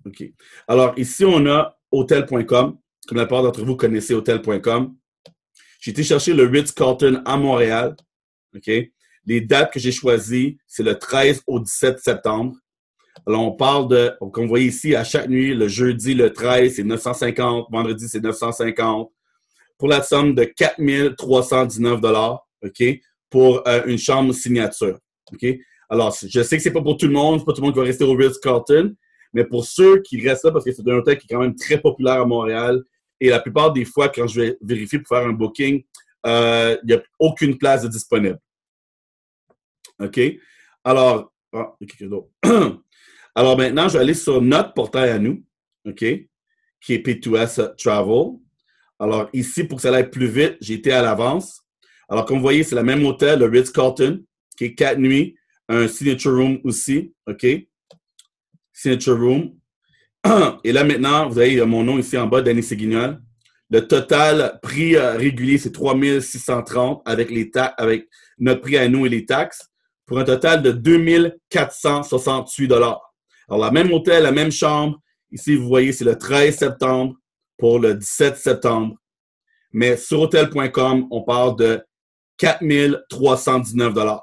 OK. Alors, ici, on a Hotel.com. Comme la plupart d'entre vous connaissez Hotel.com. J'ai été chercher le Ritz-Carlton à Montréal. OK? Les dates que j'ai choisies, c'est le 13 au 17 septembre. Alors, on parle de, comme vous voyez ici, à chaque nuit, le jeudi, le 13, c'est 950. Vendredi, c'est 950. Pour la somme de 4 319 $, OK? Pour une chambre signature. OK? Alors, je sais que c'est pas pour tout le monde. C'est pas tout le monde qui va rester au Ritz-Carlton. Mais pour ceux qui restent là, parce que c'est un hôtel qui est quand même très populaire à Montréal, et la plupart des fois, quand je vais vérifier pour faire un booking, il n'y a aucune place de disponible. OK? Alors, alors maintenant, je vais aller sur notre portail à nous, OK? Qui est P2S Travel. Alors ici, pour que ça aille plus vite, j'ai été à l'avance. Alors, comme vous voyez, c'est le même hôtel, le Ritz-Carlton, qui est 4 nuits, un signature room aussi, OK? Signature room. Et là, maintenant, vous avez mon nom ici en bas, Danny Séguignol. Le total prix régulier, c'est 3 630 avec avec notre prix à nous et les taxes, pour un total de 2 468 $. Alors, la même hôtel, la même chambre. Ici, vous voyez, c'est le 13 septembre pour le 17 septembre. Mais sur hotel.com, on parle de 4 319 $.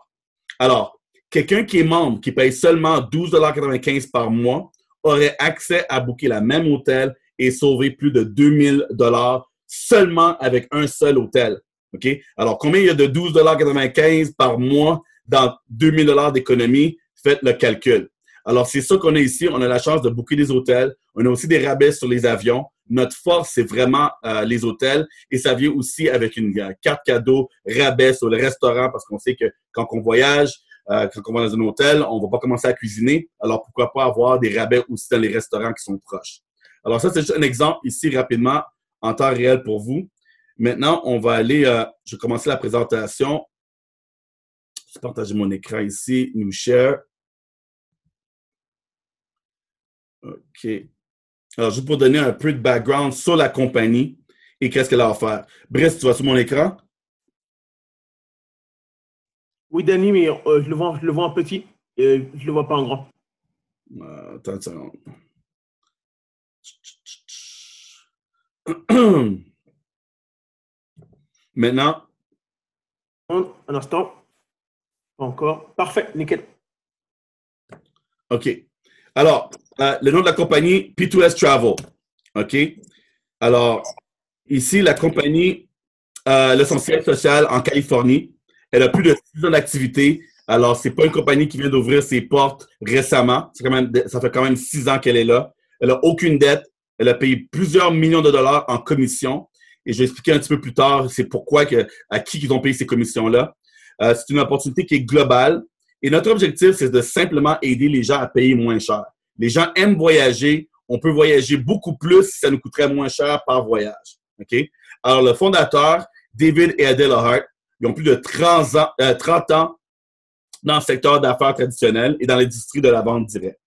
Alors, quelqu'un qui est membre, qui paye seulement 12,95 $ par mois, aurait accès à booker la même hôtel et sauver plus de 2000 $ seulement avec un seul hôtel. OK? Alors, combien il y a de 12,95 $ par mois dans 2000 $ d'économie? Faites le calcul. Alors, c'est ça qu'on a ici. On a la chance de booker des hôtels. On a aussi des rabais sur les avions. Notre force, c'est vraiment les hôtels. Et ça vient aussi avec une carte cadeau, rabais sur le restaurant, parce qu'on sait que quand on voyage, quand on va dans un hôtel, on ne va pas commencer à cuisiner. Alors, pourquoi pas avoir des rabais aussi dans les restaurants qui sont proches. Alors, ça, c'est juste un exemple ici rapidement en temps réel pour vous. Maintenant, on va aller, je vais commencer la présentation. Je vais partager mon écran ici, New Share. OK. Alors, juste pour donner un peu de background sur la compagnie et qu'est-ce qu'elle a à faire. Brice, tu vois sur mon écran? Oui, Danny, mais je le vois en petit. Je ne le vois pas en grand. Attends une seconde. Maintenant. Un instant. Encore. Parfait, nickel. OK. Alors, le nom de la compagnie, P2S Travel. OK? Alors, ici, la compagnie, le son siège social en Californie. Elle a plus de 6 ans d'activité. Alors, c'est pas une compagnie qui vient d'ouvrir ses portes récemment. Ça fait quand même 6 ans qu'elle est là. Elle n'a aucune dette. Elle a payé plusieurs millions de dollars en commission. Et je vais expliquer un petit peu plus tard c'est pourquoi, à qui ils ont payé ces commissions-là. C'est une opportunité qui est globale. Et notre objectif, c'est de simplement aider les gens à payer moins cher. Les gens aiment voyager. On peut voyager beaucoup plus si ça nous coûterait moins cher par voyage. OK? Alors, le fondateur, David et Adele Hart, ils ont plus de 30 ans dans le secteur d'affaires traditionnel et dans l'industrie de la vente directe.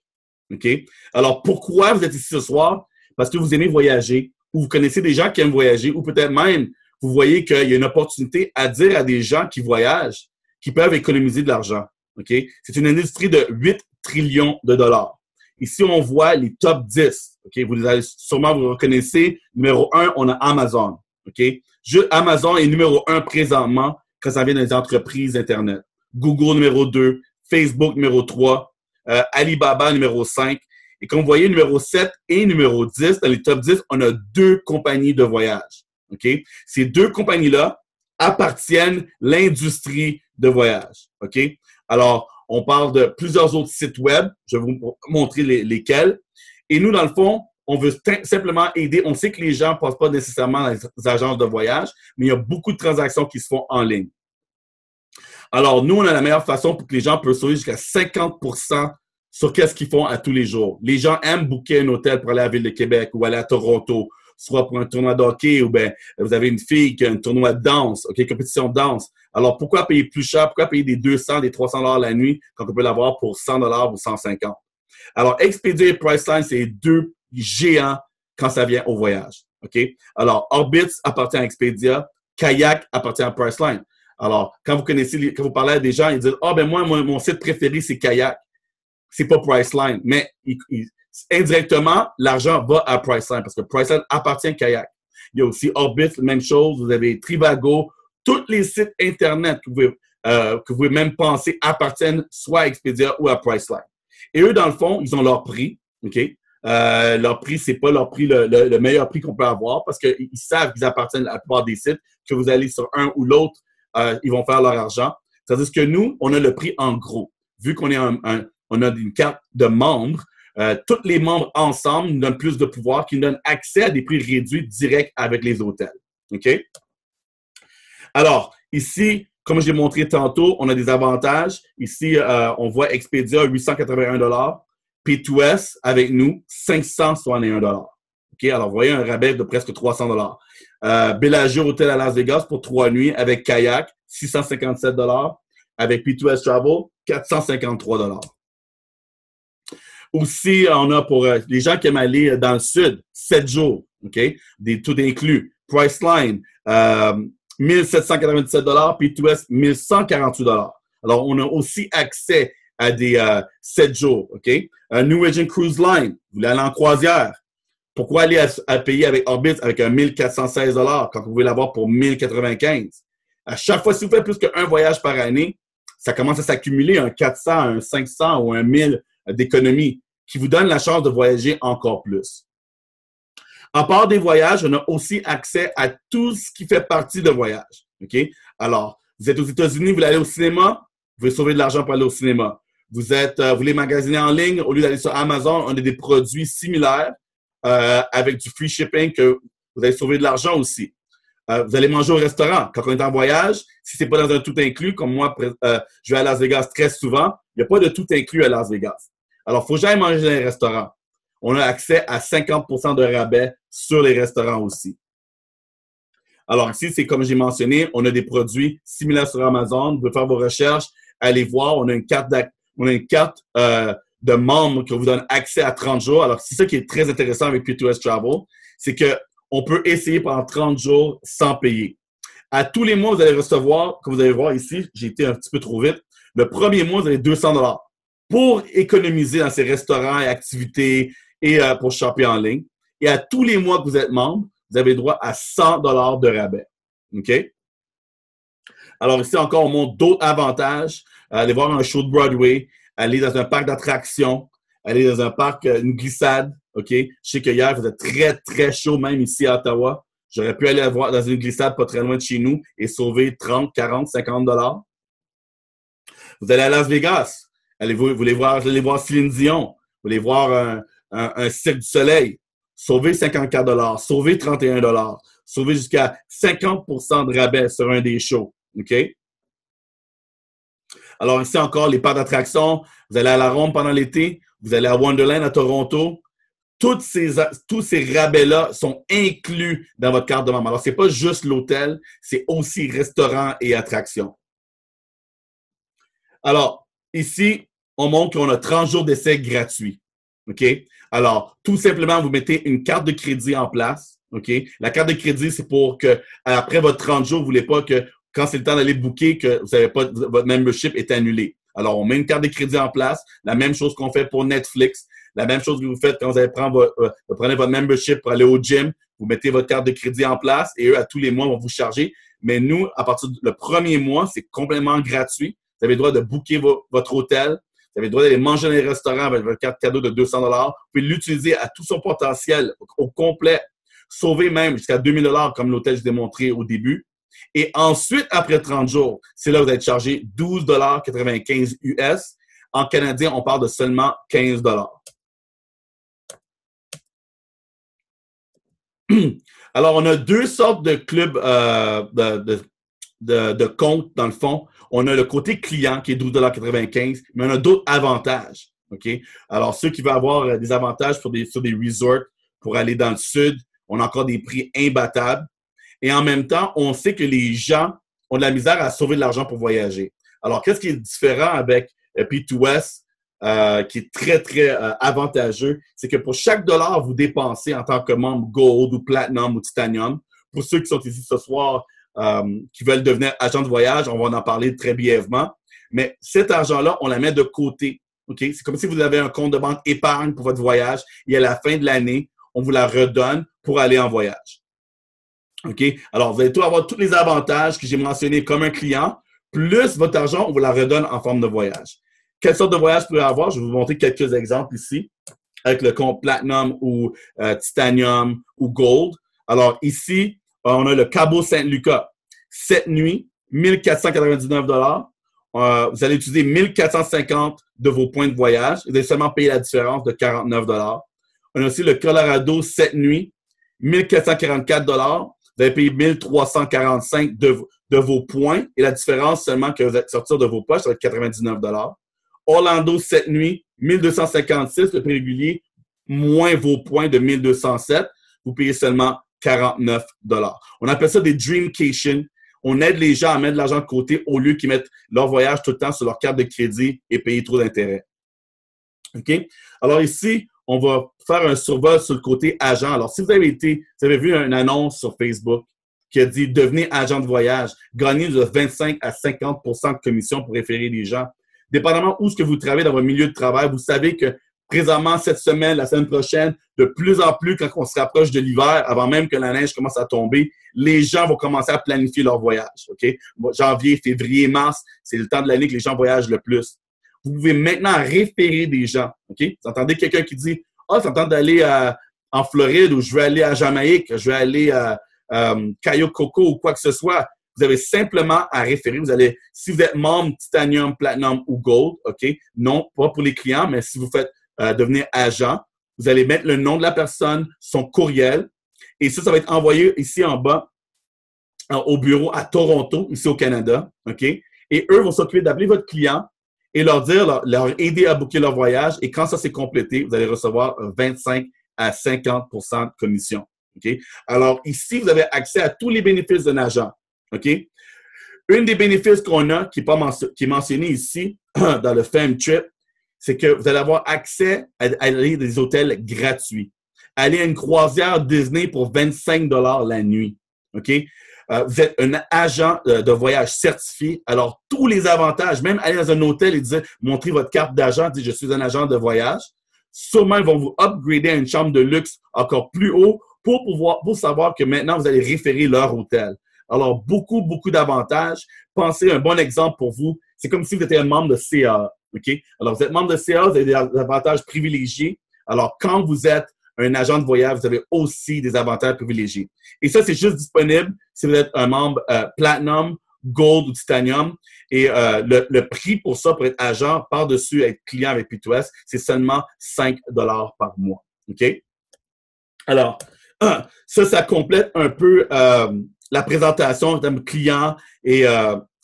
OK? Alors, pourquoi vous êtes ici ce soir? Parce que vous aimez voyager, ou vous connaissez des gens qui aiment voyager, ou peut-être même vous voyez qu'il y a une opportunité à dire à des gens qui voyagent qu'ils peuvent économiser de l'argent. OK? C'est une industrie de 8 trillions de dollars. Ici, on voit les top 10. OK? Vous allez sûrement vous reconnaissez. Numéro 1, on a Amazon. OK? Amazon est numéro 1 présentement quand ça vient des entreprises Internet. Google numéro 2, Facebook numéro 3, Alibaba numéro 5. Et comme vous voyez, numéro 7 et numéro 10, dans les top 10, on a 2 compagnies de voyage. OK? Ces 2 compagnies-là appartiennent l'industrie de voyage. OK? Alors, on parle de plusieurs autres sites web. Je vais vous montrer lesquels. Et nous, dans le fond, on veut simplement aider. On sait que les gens ne passent pas nécessairement dans les agences de voyage, mais il y a beaucoup de transactions qui se font en ligne. Alors, nous, on a la meilleure façon pour que les gens peuvent sauver jusqu'à 50% sur qu'est-ce qu'ils font à tous les jours. Les gens aiment booker un hôtel pour aller à la Ville de Québec ou aller à Toronto, soit pour un tournoi de hockey ou bien vous avez une fille qui a un tournoi de danse, OK, compétition de danse. Alors, pourquoi payer plus cher? Pourquoi payer des 200, des 300 $ la nuit quand on peut l'avoir pour 100 $ ou 150? Alors, Expedia et Priceline, c'est 2 géants quand ça vient au voyage. OK? Alors, Orbitz appartient à Expedia, Kayak appartient à Priceline. Alors, quand vous parlez à des gens, ils disent « Ah, ben moi, mon site préféré, c'est Kayak. » C'est pas Priceline, mais indirectement, l'argent va à Priceline parce que Priceline appartient à Kayak. Il y a aussi Orbit, même chose. Vous avez Trivago. Tous les sites Internet que vous pouvez même penser appartiennent soit à Expedia ou à Priceline. Et eux, dans le fond, ils ont leur prix. OK? Leur prix, c'est pas leur prix, le meilleur prix qu'on peut avoir parce qu'ils savent qu'ils appartiennent à la plupart des sites, que vous allez sur un ou l'autre, ils vont faire leur argent. C'est-à-dire que nous, on a le prix en gros. Vu qu'on est on a une carte de membres, tous les membres ensemble nous donnent plus de pouvoir, qui nous donnent accès à des prix réduits directs avec les hôtels. OK? Alors, ici, comme je l'ai montré tantôt, on a des avantages. Ici, on voit Expedia, 881 $. P2S, avec nous, 561 $. OK? Alors, vous voyez un rabais de presque 300 $. Bellagio Hôtel à Las Vegas pour 3 nuits avec Kayak, 657 $. Avec P2S Travel, 453 $. Aussi, on a pour les gens qui aiment aller dans le sud, 7 jours, OK? Tout inclus. Priceline, 1797 $, P2S, 1148 $. Alors, on a aussi accès à des 7 jours, OK? New Agent Cruise Line, vous voulez aller en croisière. Pourquoi aller à payer avec Orbit avec un 1416 $ quand vous pouvez l'avoir pour 1095? À chaque fois, si vous faites plus qu'un voyage par année, ça commence à s'accumuler un 400, un 500 ou un 1000 d'économie qui vous donne la chance de voyager encore plus. À part des voyages, on a aussi accès à tout ce qui fait partie de voyage. OK? Alors, vous êtes aux États-Unis, vous voulez aller au cinéma, vous pouvez sauver de l'argent pour aller au cinéma. Vous voulez magasiner en ligne, au lieu d'aller sur Amazon, on a des produits similaires avec du free shipping que vous allez sauver de l'argent aussi. Vous allez manger au restaurant. Quand on est en voyage, si c'est pas dans un tout inclus, comme moi, je vais à Las Vegas très souvent, il n'y a pas de tout inclus à Las Vegas. Alors, il faut jamais manger dans les restaurants. On a accès à 50% de rabais sur les restaurants aussi. Alors ici, c'est comme j'ai mentionné, on a des produits similaires sur Amazon. Vous pouvez faire vos recherches, allez voir. On a une carte de membres qui vous donne accès à 30 jours. Alors, c'est ça qui est très intéressant avec P2S Travel, c'est qu'on peut essayer pendant 30 jours sans payer. À tous les mois, vous allez recevoir, comme vous allez voir ici, j'ai été un petit peu trop vite, le premier mois, vous avez 200 $ pour économiser dans ces restaurants et activités et pour shopper en ligne. Et à tous les mois que vous êtes membre, vous avez droit à 100 $ de rabais. OK? Alors ici encore, on montre d'autres avantages. Aller voir un show de Broadway, aller dans un parc d'attractions, aller dans un parc, une glissade. OK? Je sais que hier, il faisait très, très chaud, même ici à Ottawa. J'aurais pu aller voir dans une glissade pas très loin de chez nous et sauver 30, 40, 50 $. Vous allez à Las Vegas. Vous voulez voir Céline Dion. Vous voulez voir un Cirque du Soleil. Sauvez 54 $, sauvez 31 $, sauvez jusqu'à 50% de rabais sur un des shows. OK? Alors ici encore, les parcs d'attractions. Vous allez à la Ronde pendant l'été. Vous allez à Wonderland à Toronto. Tous ces rabais-là sont inclus dans votre carte de membre. Alors, c'est pas juste l'hôtel, c'est aussi restaurant et attractions. Alors, ici, on montre qu'on a 30 jours d'essai gratuits. OK? Alors, tout simplement, vous mettez une carte de crédit en place. OK? La carte de crédit, c'est pour que, après votre 30 jours, vous voulez pas que, quand c'est le temps d'aller booker, que vous savez pas, votre membership est annulé. Alors, on met une carte de crédit en place. La même chose qu'on fait pour Netflix. La même chose que vous faites quand vous allez prenez votre membership pour aller au gym. Vous mettez votre carte de crédit en place et eux, à tous les mois, vont vous charger. Mais nous, à partir du premier mois, c'est complètement gratuit. Vous avez le droit de booker votre hôtel. Vous avez le droit d'aller manger dans les restaurants avec votre carte cadeau de 200 $. Vous pouvez l'utiliser à tout son potentiel, au complet. Sauver même jusqu'à 2000 $ comme l'hôtel que je vous ai montré au début. Et ensuite, après 30 jours, c'est là que vous allez être chargé 12,95 US. En canadien, on parle de seulement 15 $. Alors, on a deux sortes de clubs de comptes, dans le fond. On a le côté client qui est 12,95 $, mais on a d'autres avantages. OK? Alors, ceux qui veulent avoir des avantages sur des resorts pour aller dans le sud, on a encore des prix imbattables. Et en même temps, on sait que les gens ont de la misère à sauver de l'argent pour voyager. Alors, qu'est-ce qui est différent avec P2S, qui est très, très avantageux, c'est que pour chaque dollar vous dépensez en tant que membre Gold ou Platinum ou Titanium, pour ceux qui sont ici ce soir, qui veulent devenir agent de voyage, on va en parler très brièvement, mais cet argent-là, on la met de côté OK? C'est comme si vous avez un compte de banque épargne pour votre voyage et à la fin de l'année, on vous la redonne pour aller en voyage. OK? Alors, vous allez tout avoir tous les avantages que j'ai mentionnés comme un client, plus votre argent, on vous la redonne en forme de voyage. Quelle sorte de voyage vous pouvez avoir? Je vais vous montrer quelques exemples ici avec le compte Platinum ou Titanium ou Gold. Alors, ici, on a le Cabo Saint-Lucas. 7 nuits, 1499 vous allez utiliser 1450 de vos points de voyage. Vous allez seulement payer la différence de 49 On a aussi le Colorado 7 nuits, 1444 vous allez payer 1345 de vos points et la différence seulement que vous allez sortir de vos poches, ça va être 99 Orlando 7 nuits, 1256, le prix régulier, moins vos points de 1207, vous payez seulement 49 On appelle ça des Dreamcation. On aide les gens à mettre de l'argent de côté au lieu qu'ils mettent leur voyage tout le temps sur leur carte de crédit et payer trop d'intérêts. OK? Alors ici, on va faire un survol sur le côté agent. Alors, si vous avez vu une annonce sur Facebook qui a dit « Devenez agent de voyage, gagnez de 25 à 50 de commission pour référer les gens ». Dépendamment où ce que vous travaillez dans votre milieu de travail, vous savez que présentement, cette semaine, la semaine prochaine, de plus en plus, quand on se rapproche de l'hiver, avant même que la neige commence à tomber, les gens vont commencer à planifier leur voyage. OK? Janvier, février, mars, c'est le temps de l'année que les gens voyagent le plus. Vous pouvez maintenant référer des gens. OK? Vous entendez quelqu'un qui dit « Ah, oh, c'est d'aller en Floride ou je veux aller à Jamaïque, je veux aller à Cayo Coco ou quoi que ce soit. » Vous avez simplement à référer. Vous allez, si vous êtes membre Titanium, Platinum ou Gold, OK? Non, pas pour les clients, mais si vous faites devenir agent, vous allez mettre le nom de la personne, son courriel, et ça va être envoyé ici en bas au bureau à Toronto, ici au Canada, OK? Et eux vont s'occuper d'appeler votre client et leur dire, leur aider à booker leur voyage. Et quand ça s'est complété, vous allez recevoir 25 à 50 de commission. OK? Alors, ici, vous avez accès à tous les bénéfices d'un agent. OK? Une des bénéfices qu'on a, qui est mentionné ici dans le Fam Trip, c'est que vous allez avoir accès à aller à des hôtels gratuits. Aller à une croisière Disney pour 25 la nuit. OK? Vous êtes un agent de voyage certifié. Alors, tous les avantages, même aller dans un hôtel et dire, montrer votre carte d'agent, dire, je suis un agent de voyage. Sûrement, ils vont vous upgrader à une chambre de luxe encore plus haut pour savoir que maintenant, vous allez référer leur hôtel. Alors, beaucoup, beaucoup d'avantages. Pensez, un bon exemple pour vous, c'est comme si vous étiez un membre de CA. OK? Alors, vous êtes membre de CA, vous avez des avantages privilégiés. Alors, quand vous êtes un agent de voyage, vous avez aussi des avantages privilégiés. Et ça, c'est juste disponible si vous êtes un membre Platinum, Gold ou Titanium. Et le prix pour ça, pour être agent, par-dessus être client avec P2S, c'est seulement 5 par mois. OK? Alors, ça complète un peu la présentation en termes de client et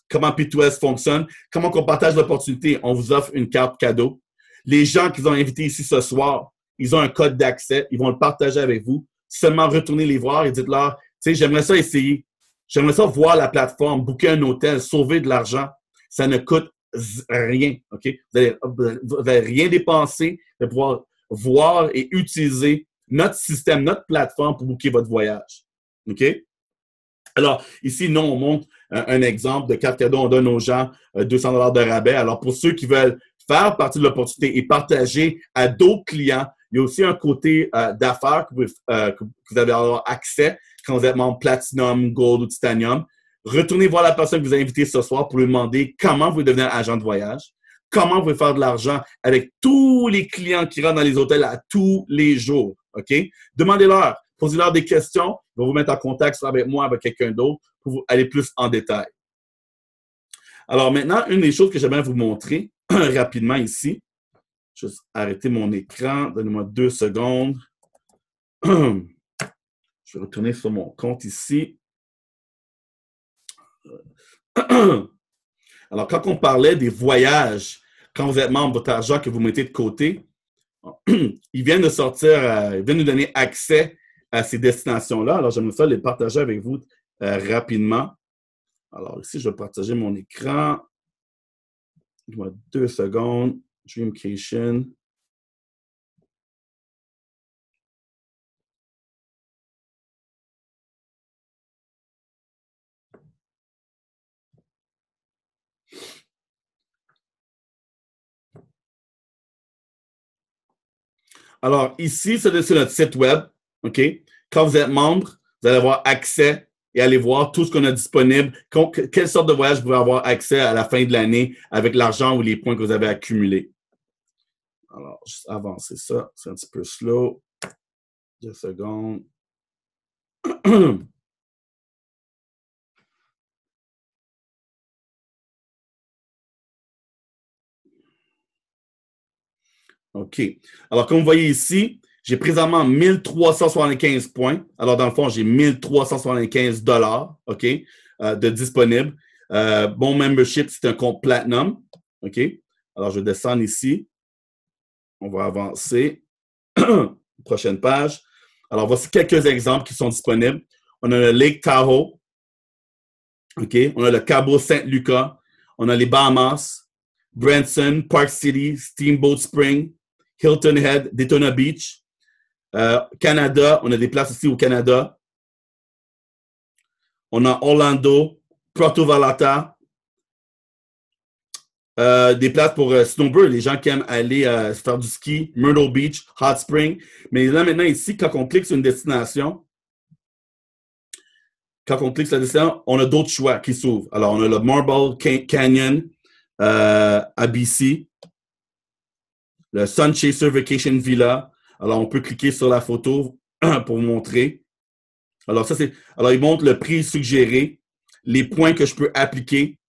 comment P2S fonctionne, comment on partage l'opportunité. On vous offre une carte cadeau. Les gens qu'ils ont invités ici ce soir, ils ont un code d'accès, ils vont le partager avec vous. Seulement retournez les voir et dites-leur, tu sais, j'aimerais ça essayer. J'aimerais ça voir la plateforme, booker un hôtel, sauver de l'argent. Ça ne coûte rien, OK? Vous n'allez rien dépenser, de pouvoir voir et utiliser notre système, notre plateforme pour booker votre voyage. OK? Alors, ici, nous, on montre un exemple de carte cadeau. On donne aux gens 200 de rabais. Alors, pour ceux qui veulent faire partie de l'opportunité et partager à d'autres clients, il y a aussi un côté d'affaires que vous allez avoir accès quand vous êtes membre Platinum, Gold ou Titanium. Retournez voir la personne que vous avez invitée ce soir pour lui demander comment vous devenez agent de voyage, comment vous pouvez faire de l'argent avec tous les clients qui rentrent dans les hôtels à tous les jours. OK? Demandez-leur, posez-leur des questions, ils vont vous mettre en contact soit avec moi, avec quelqu'un d'autre pour aller plus en détail. Alors maintenant, une des choses que j'aimerais vous montrer rapidement ici, je vais arrêter mon écran, donnez-moi 2 secondes. Je vais retourner sur mon compte ici. Alors, quand on parlait des voyages, quand vous êtes membre de votre argent que vous mettez de côté, ils viennent de sortir, ils viennent nous donner accès à ces destinations-là. Alors, j'aimerais ça les partager avec vous rapidement. Alors, ici, je vais partager mon écran. Donne-moi 2 secondes. Dreamcation. Alors, ici, c'est notre site web. OK? Quand vous êtes membre, vous allez avoir accès et aller voir tout ce qu'on a disponible. Quelle sorte de voyage vous pouvez avoir accès à la fin de l'année avec l'argent ou les points que vous avez accumulés. Alors, juste avancer ça. C'est un petit peu slow. 2 secondes. OK. Alors, comme vous voyez ici, j'ai présentement 1375 points. Alors, dans le fond, j'ai 1375 $, OK, de disponible. Mon membership, c'est un compte Platinum. OK. Alors, je vais descendre ici. On va avancer. Prochaine page. Alors, voici quelques exemples qui sont disponibles. On a le Lake Tahoe. OK. On a le Cabo Saint-Lucas. On a les Bahamas, Branson, Park City, Steamboat Spring, Hilton Head, Daytona Beach. Canada, on a des places aussi au Canada. On a Orlando, Puerto Vallarta. Des places pour snowbird, les gens qui aiment aller faire du ski, Myrtle Beach, Hot Spring. Mais là, maintenant, ici, quand on clique sur une destination, on a d'autres choix qui s'ouvrent. Alors, on a le Marble Canyon à BC, le Sun Chaser Vacation Villa. Alors, on peut cliquer sur la photo pour vous montrer. Alors, il montre le prix suggéré, les points que je peux appliquer,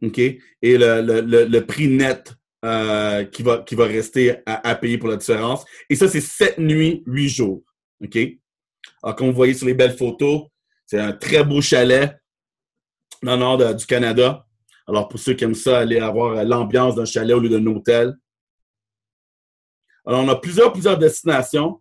OK, et le prix net qui va rester à payer pour la différence. Et ça, c'est 7 nuits, 8 jours. OK? Alors, comme vous voyez sur les belles photos, c'est un très beau chalet dans le nord du Canada. Alors, pour ceux qui aiment ça, aller avoir l'ambiance d'un chalet au lieu d'un hôtel. Alors, on a plusieurs destinations.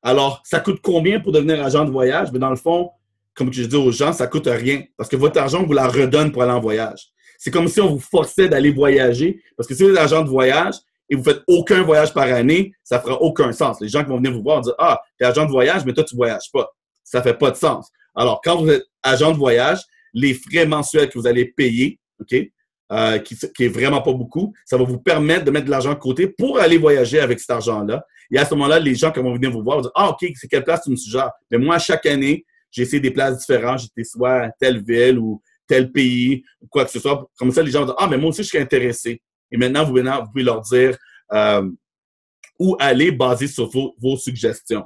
Alors, ça coûte combien pour devenir agent de voyage? Mais dans le fond, comme je dis aux gens, ça coûte rien. Parce que votre argent, on vous la redonne pour aller en voyage. C'est comme si on vous forçait d'aller voyager. Parce que si vous êtes agent de voyage et vous faites aucun voyage par année, ça fera aucun sens. Les gens qui vont venir vous voir disent, ah, tu es agent de voyage, mais toi, tu ne voyages pas. Ça fait pas de sens. Alors, quand vous êtes agent de voyage, les frais mensuels que vous allez payer, OK, qui est vraiment pas beaucoup, ça va vous permettre de mettre de l'argent de côté pour aller voyager avec cet argent-là. Et à ce moment-là, les gens qui vont venir vous voir vont dire, ah, OK, c'est quelle place tu me suggères? Mais moi, chaque année, j'ai essayé des places différentes. J'étais soit à telle ville ou tel pays, ou quoi que ce soit. Comme ça, les gens vont dire, ah, mais moi aussi, je suis intéressé. Et maintenant, vous pouvez leur dire où aller basé sur vos suggestions.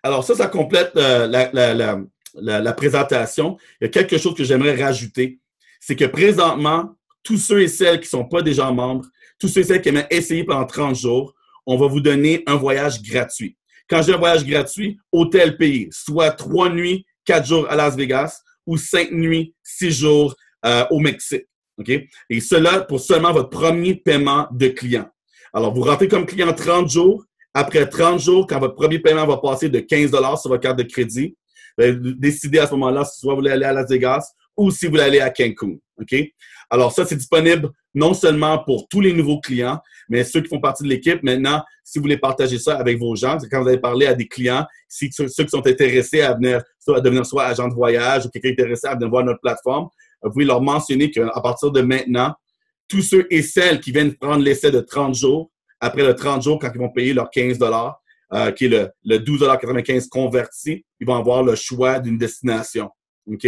Alors, ça complète la présentation. Il y a quelque chose que j'aimerais rajouter. C'est que présentement, tous ceux et celles qui ne sont pas déjà membres, tous ceux et celles qui aiment essayer pendant 30 jours, on va vous donner un voyage gratuit. Quand j'ai un voyage gratuit, hôtel payé, soit 3 nuits, 4 jours à Las Vegas ou 5 nuits, 6 jours au Mexique. Okay? Et cela pour seulement votre premier paiement de client. Alors, vous rentrez comme client 30 jours. Après 30 jours, quand votre premier paiement va passer de 15 $ sur votre carte de crédit, décidez à ce moment-là si soit vous voulez aller à Las Vegas ou si vous voulez aller à Cancun. OK? Alors, ça, c'est disponible non seulement pour tous les nouveaux clients, mais ceux qui font partie de l'équipe. Maintenant, si vous voulez partager ça avec vos gens, c'est quand vous allez parler à des clients, ceux qui sont intéressés à devenir soit agent de voyage ou quelqu'un intéressé à venir voir notre plateforme, vous pouvez leur mentionner qu'à partir de maintenant, tous ceux et celles qui viennent prendre l'essai de 30 jours, après le 30 jours, quand ils vont payer leurs 15 $, qui est le 12,95 $ converti, ils vont avoir le choix d'une destination. OK?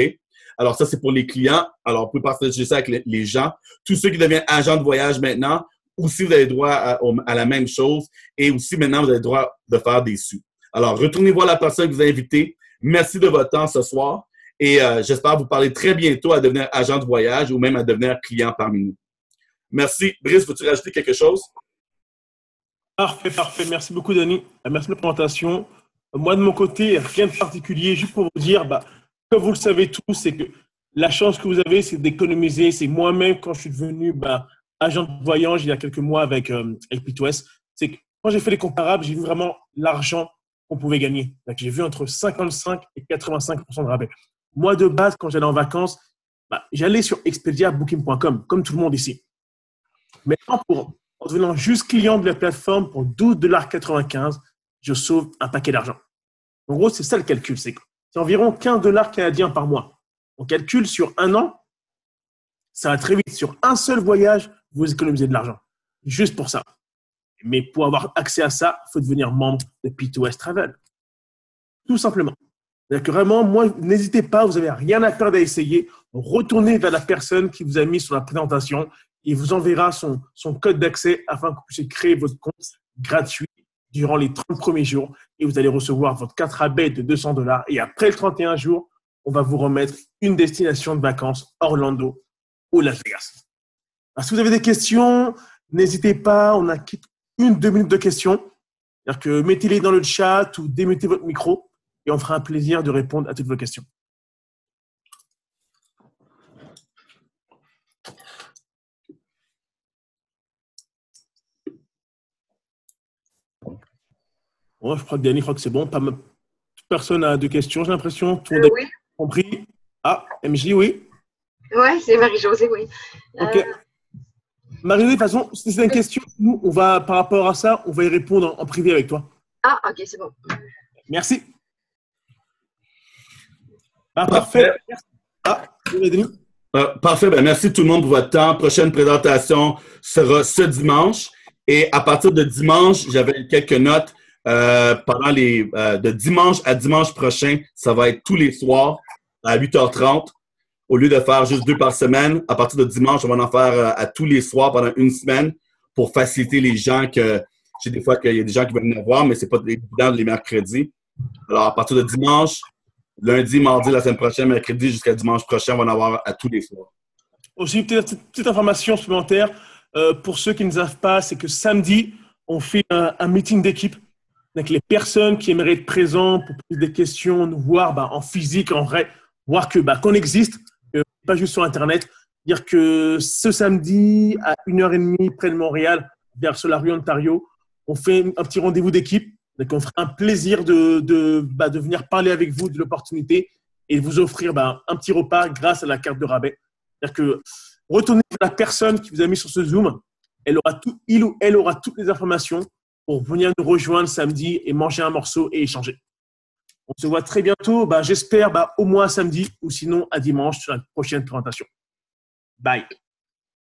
Alors, ça, c'est pour les clients. Alors, vous pouvez partager ça avec les gens. Tous ceux qui deviennent agents de voyage maintenant, aussi, vous avez droit à la même chose. Et aussi, maintenant, vous avez le droit de faire des sous. Alors, retournez voir la personne que vous avez invitée. Merci de votre temps ce soir. Et j'espère vous parler très bientôt à devenir agent de voyage ou même à devenir client parmi nous. Merci. Brice, veux-tu rajouter quelque chose? Parfait, parfait. Merci beaucoup, Denis. Merci de la présentation. Moi, de mon côté, rien de particulier. Juste pour vous dire, comme vous le savez tous, c'est que la chance que vous avez, c'est d'économiser. C'est moi-même, quand je suis devenu agent de voyage il y a quelques mois avec P2S, c'est que quand j'ai fait les comparables, j'ai vu vraiment l'argent qu'on pouvait gagner. J'ai vu entre 55 et 85% de rabais. Moi, de base, quand j'allais en vacances, j'allais sur Expedia, Booking.com, comme tout le monde ici. Maintenant, en devenant juste client de la plateforme pour 12,95 $, je sauve un paquet d'argent. En gros, c'est ça le calcul. C'est environ 15 $ canadiens par mois. On calcule sur un an, Ça va très vite. Sur un seul voyage, vous économisez de l'argent. Juste pour ça. Mais pour avoir accès à ça, il faut devenir membre de P2S Travel. Tout simplement. C'est-à-dire que vraiment, moi, n'hésitez pas, vous n'avez rien à perdre à essayer. Retournez vers la personne qui vous a mis sur la présentation. Il vous enverra son code d'accès afin que vous puissiez créer votre compte gratuit durant les 30 premiers jours. Et vous allez recevoir votre carte rabais de $200. Et après le 31 jours, on va vous remettre une destination de vacances, Orlando ou Las Vegas. Alors, si vous avez des questions, n'hésitez pas. On a 1-2 minutes de questions. C'est-à-dire que mettez-les dans le chat ou démutez votre micro et on fera un plaisir de répondre à toutes vos questions. Bon, je crois que Danny, je crois que c'est bon. Personne n'a de questions, j'ai l'impression. Tout le monde Oui. a compris. Ah, MJ, oui. Ouais, c'est Marie-Josée, oui. Ok. Marie-Josée, de toute façon, si c'est une question, nous, on va, par rapport à ça, on va y répondre en privé avec toi. Ah, ok, c'est bon. Merci. Ah, parfait. Ah, Denis. Parfait. Ben, merci tout le monde pour votre temps. Prochaine présentation sera ce dimanche. Et à partir de dimanche, j'avais quelques notes. De dimanche à dimanche prochain, ça va être tous les soirs à 8h30. Au lieu de faire juste 2 par semaine, à partir de dimanche, on va en faire à tous les soirs pendant une semaine pour faciliter les gens que j'ai des fois qu'il y a des gens qui veulent venir voir, mais c'est pas évident les mercredis. Alors, à partir de dimanche, lundi, mardi, la semaine prochaine, mercredi jusqu'à dimanche prochain, on va en avoir à tous les soirs. Aussi, petite information supplémentaire. Pour ceux qui ne savent pas, c'est que samedi, on fait un meeting d'équipe avec les personnes qui aimeraient être présentes pour poser des questions, nous voir en physique, en vrai, voir qu'on existe, pas juste sur Internet. Dire que ce samedi, à 1h30 près de Montréal, vers Solari, Ontario, on fait un petit rendez-vous d'équipe. Donc, on fera un plaisir de venir parler avec vous de l'opportunité et de vous offrir un petit repas grâce à la carte de rabais. C'est-à-dire que retournez vers la personne qui vous a mis sur ce Zoom. Il ou elle aura toutes les informations pour venir nous rejoindre samedi et manger un morceau et échanger. On se voit très bientôt. J'espère au moins samedi ou sinon à dimanche sur la prochaine présentation. Bye.